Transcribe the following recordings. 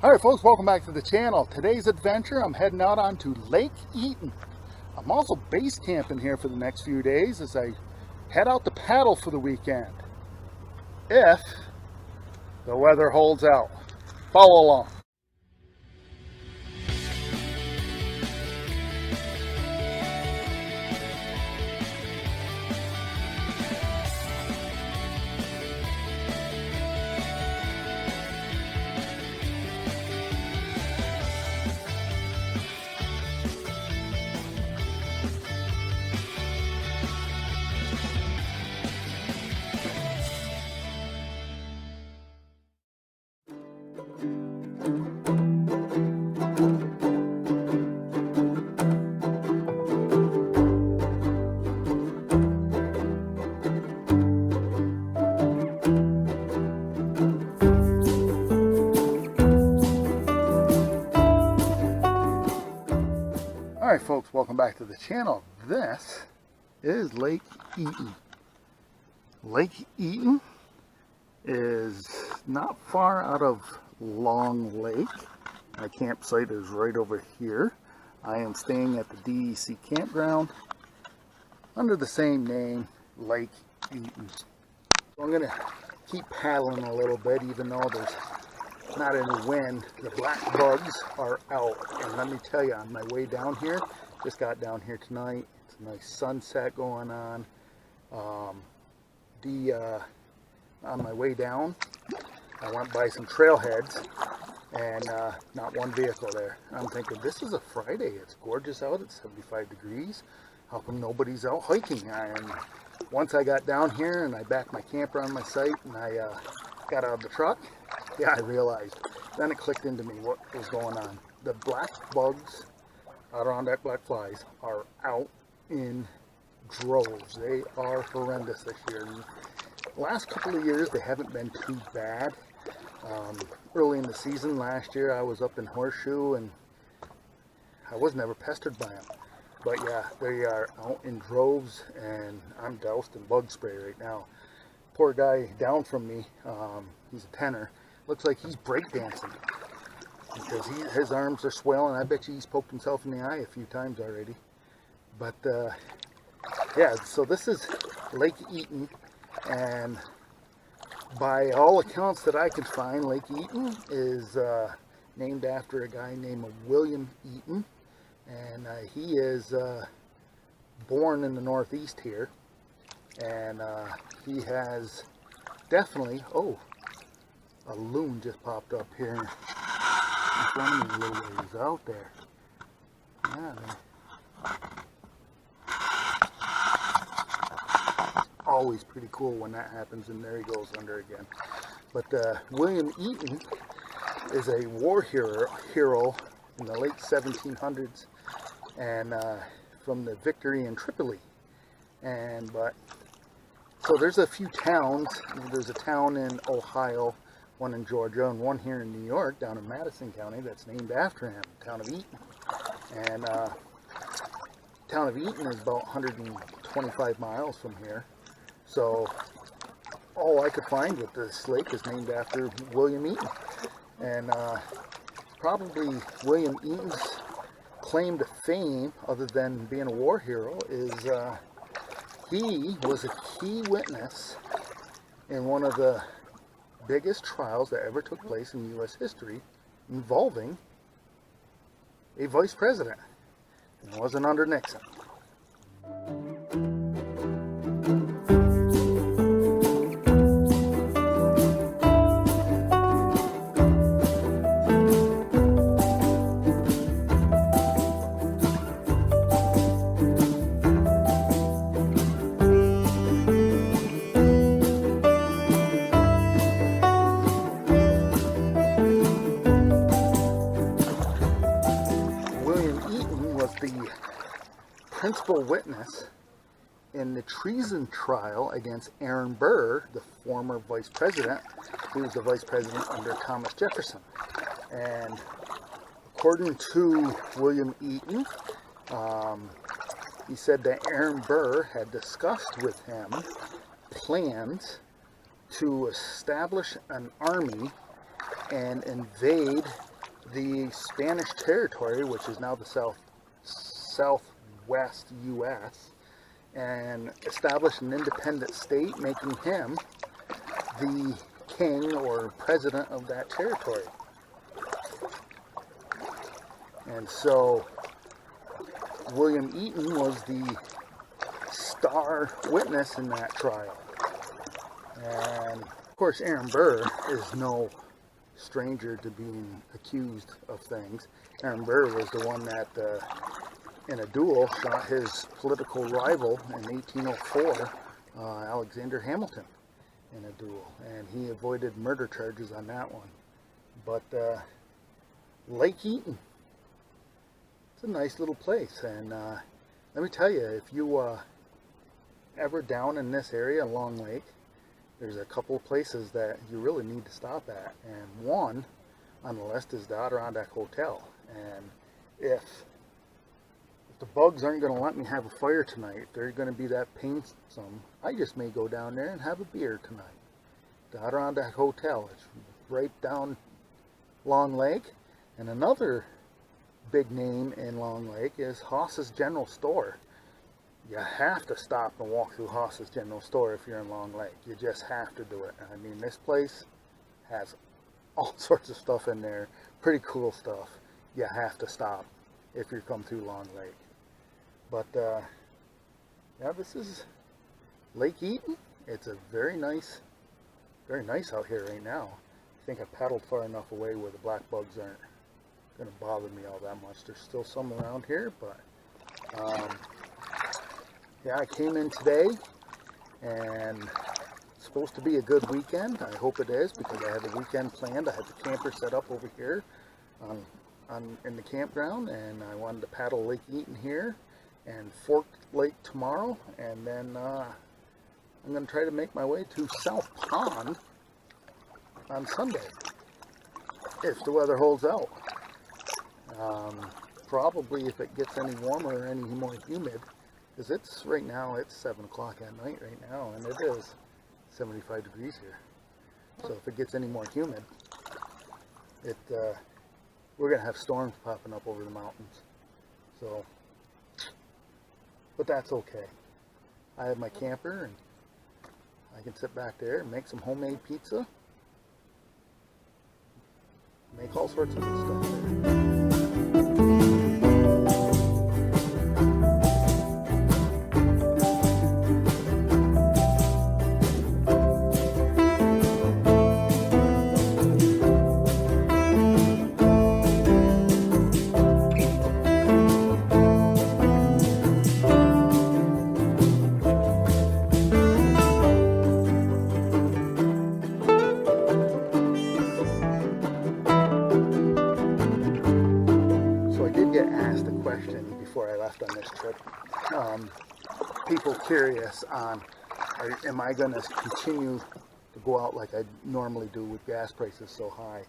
Alright folks, welcome back to the channel. Today's adventure, I'm heading out onto Lake Eaton. I'm also base camping here for the next few days as I head out to paddle for the weekend. If the weather holds out. Follow along. Alright folks, welcome back to the channel. This is Lake Eaton. Lake Eaton is not far out of Long Lake. My campsite is right over here. I am staying at the DEC Campground under the same name, Lake Eaton. So I'm going to keep paddling a little bit even though there's not any wind. The black bugs are out, and let me tell you, on my way down here, just got down here tonight, it's a nice sunset going on. On my way down, I went by some trailheads and not one vehicle there. I'm thinking, this is a Friday, it's gorgeous out, it's 75 degrees, how come nobody's out hiking? And once I got down here and I backed my camper on my site and I got out of the truck, yeah, I realized. Then it clicked into me what was going on. The black bugs, Adirondack black flies, are out in droves. They are horrendous this year. The last couple of years, they haven't been too bad. Early in the season last year, I was up in Horseshoe and I was never pestered by them. But yeah, they are out in droves and I'm doused in bug spray right now. Poor guy down from me, he's a tenor, looks like he's breakdancing because his arms are swelling. I bet you he's poked himself in the eye a few times already. But yeah, so this is Lake Eaton, and by all accounts that I could find, Lake Eaton is named after a guy named William Eaton, and he is born in the Northeast here. And he has definitely, oh, a loon just popped up here in front of me a little ways out there. Yeah, always pretty cool when that happens, and there he goes under again. But William Eaton is a war hero in the late 1700s, and from the victory in Tripoli. So there's a few towns. There's a town in Ohio, one in Georgia, and one here in New York, down in Madison County, that's named after him, town of Eaton. And town of Eaton is about 125 miles from here. So all I could find with this lake is named after William Eaton. And probably William Eaton's claim to fame, other than being a war hero, is he was a key witness in one of the biggest trials that ever took place in U.S. history involving a vice president. And it wasn't under Nixon. Principal witness in the treason trial against Aaron Burr, the former vice president, who was the vice president under Thomas Jefferson. And according to William Eaton, he said that Aaron Burr had discussed with him plans to establish an army and invade the Spanish territory, which is now the southwest U.S., and established an independent state, making him the king or president of that territory. And so William Eaton was the star witness in that trial. And of course, Aaron Burr is no stranger to being accused of things. Aaron Burr was the one that in a duel shot his political rival in 1804, Alexander Hamilton, in a duel, and he avoided murder charges on that one. But Lake Eaton, it's a nice little place, and let me tell you, if you ever down in this area, Long Lake, there's a couple of places that you really need to stop at, and one on the list is the Adirondack Hotel. And if the bugs aren't going to let me have a fire tonight, they're going to be that painful, I just may go down there and have a beer tonight. The Adirondack Hotel, it's right down Long Lake. And another big name in Long Lake is Haas's General Store. You have to stop and walk through Haas's General Store if you're in Long Lake. You just have to do it. I mean, this place has all sorts of stuff in there, pretty cool stuff. You have to stop if you come through Long Lake. But yeah, this is Lake Eaton. It's a very nice out here right now. I think I paddled far enough away where the black bugs aren't going to bother me all that much. There's still some around here, but yeah, I came in today, and it's supposed to be a good weekend. I hope it is, because I have a weekend planned. I have the camper set up over here in the campground, and I wanted to paddle Lake Eaton here and Fork Lake tomorrow, and then I'm going to try to make my way to South Pond on Sunday, if the weather holds out. Probably if it gets any warmer or any more humid, because it's right now, it's 7 o'clock at night right now, and it is 75 degrees here. So if it gets any more humid, we're going to have storms popping up over the mountains. So, but that's okay. I have my camper, and I can sit back there and make some homemade pizza. Make all sorts of good stuff there. Before I left on this trip, people curious on, am I going to continue to go out like I normally do with gas prices so high?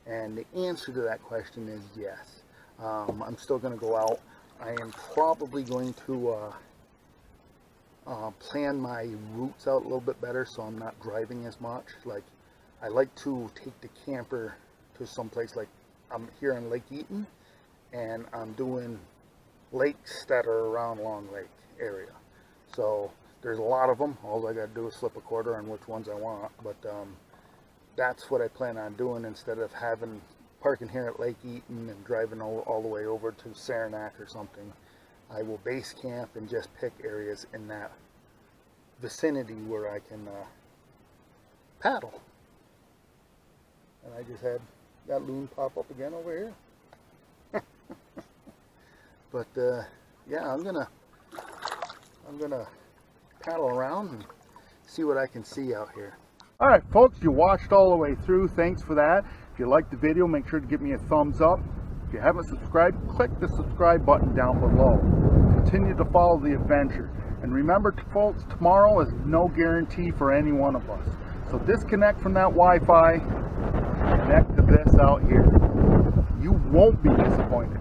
And the answer to that question is yes. I'm still going to go out. I am probably going to plan my routes out a little bit better, so I'm not driving as much. Like, I like to take the camper to some place, like I'm here in Lake Eaton, and I'm doing lakes that are around Long Lake area. So there's a lot of them. All I got to do is slip a quarter on which ones I want. But that's what I plan on doing, instead of parking here at Lake Eaton and driving all the way over to Saranac or something. I will base camp and just pick areas in that vicinity where I can paddle. And I just had that loon pop up again over here. But yeah, I'm gonna paddle around and see what I can see out here. All right, folks, you watched all the way through. Thanks for that. If you liked the video, make sure to give me a thumbs up. If you haven't subscribed, click the subscribe button down below. Continue to follow the adventure. And remember, folks, tomorrow is no guarantee for any one of us. So disconnect from that Wi-Fi, connect to this out here. You won't be disappointed.